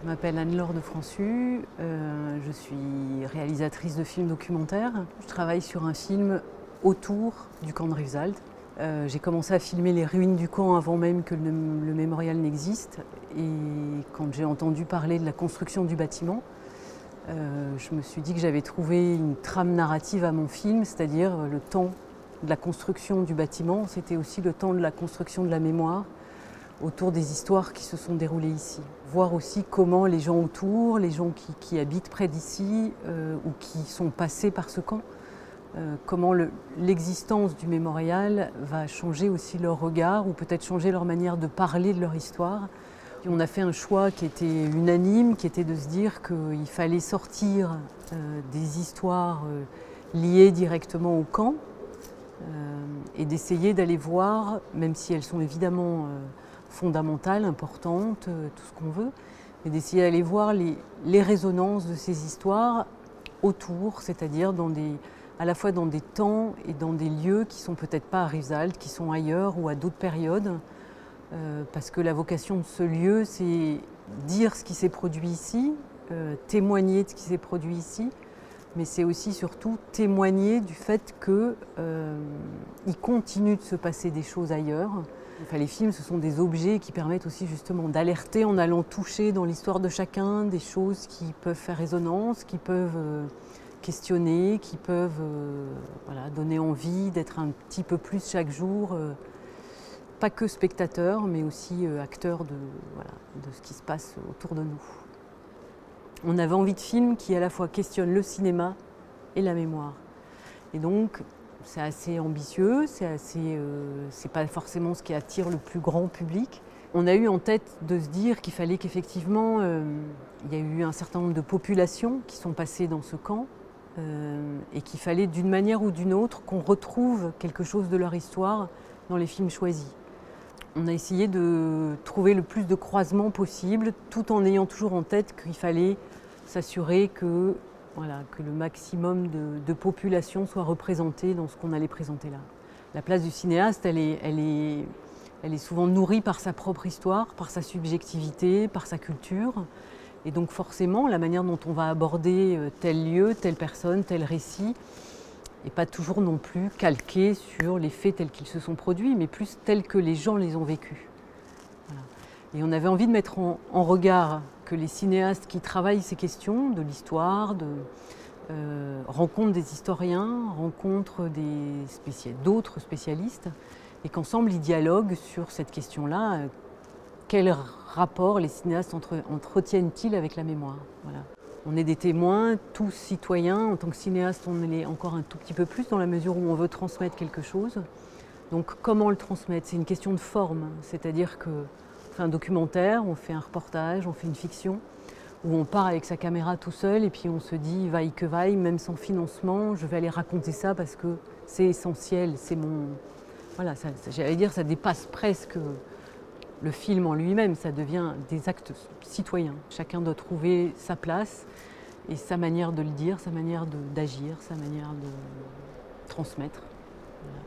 Je m'appelle Anne-Laure de Françu, je suis réalisatrice de films documentaires. Je travaille sur un film autour du camp de Rivesaltes. J'ai commencé à filmer les ruines du camp avant même que le mémorial n'existe. Et quand j'ai entendu parler de la construction du bâtiment, je me suis dit que j'avais trouvé une trame narrative à mon film, c'est-à-dire le temps de la construction du bâtiment, c'était aussi le temps de la construction de la mémoire autour des histoires qui se sont déroulées ici. Voir aussi comment les gens autour, les gens qui habitent près d'ici ou qui sont passés par ce camp, comment l'existence du mémorial va changer aussi leur regard ou peut-être changer leur manière de parler de leur histoire. Et on a fait un choix qui était unanime, qui était de se dire qu'il fallait sortir des histoires liées directement au camp et d'essayer d'aller voir, même si elles sont évidemment fondamentales, importantes, tout ce qu'on veut, mais d'essayer d'aller voir les résonances de ces histoires autour, c'est-à-dire à la fois dans des temps et dans des lieux qui sont peut-être pas à Rivesaltes, qui sont ailleurs ou à d'autres périodes, parce que la vocation de ce lieu, c'est dire ce qui s'est produit ici, témoigner de ce qui s'est produit ici, mais c'est aussi surtout témoigner du fait qu'il continue de se passer des choses ailleurs. Enfin, les films, ce sont des objets qui permettent aussi justement d'alerter en allant toucher dans l'histoire de chacun des choses qui peuvent faire résonance, qui peuvent questionner, qui peuvent donner envie d'être un petit peu plus chaque jour, pas que spectateur, mais aussi acteur de ce qui se passe autour de nous. On avait envie de films qui à la fois questionnent le cinéma et la mémoire. Et donc, c'est assez ambitieux, c'est pas forcément ce qui attire le plus grand public. On a eu en tête de se dire qu'il fallait qu'effectivement, il y a eu un certain nombre de populations qui sont passées dans ce camp et qu'il fallait d'une manière ou d'une autre qu'on retrouve quelque chose de leur histoire dans les films choisis. On a essayé de trouver le plus de croisements possible, tout en ayant toujours en tête qu'il fallait s'assurer que le maximum de population soit représentée dans ce qu'on allait présenter là. La place du cinéaste, elle est souvent nourrie par sa propre histoire, par sa subjectivité, par sa culture. Et donc forcément, la manière dont on va aborder tel lieu, telle personne, tel récit, et pas toujours non plus calqué sur les faits tels qu'ils se sont produits, mais plus tels que les gens les ont vécus. Voilà. Et on avait envie de mettre en regard que les cinéastes qui travaillent ces questions de l'histoire, rencontrent des historiens, rencontrent d'autres spécialistes, et qu'ensemble ils dialoguent sur cette question-là. Quel rapport les cinéastes entretiennent-ils avec la mémoire ? Voilà. On est des témoins, tous citoyens. En tant que cinéaste, on l'est encore un tout petit peu plus dans la mesure où on veut transmettre quelque chose. Donc comment le transmettre ? C'est une question de forme. C'est-à-dire qu'on fait un documentaire, on fait un reportage, on fait une fiction, où on part avec sa caméra tout seul et puis on se dit, vaille que vaille, même sans financement, je vais aller raconter ça parce que c'est essentiel, c'est mon... Voilà, j'allais dire, ça dépasse presque le film en lui-même, ça devient des actes citoyens. Chacun doit trouver sa place et sa manière de le dire, sa manière d'agir, sa manière de transmettre. Voilà.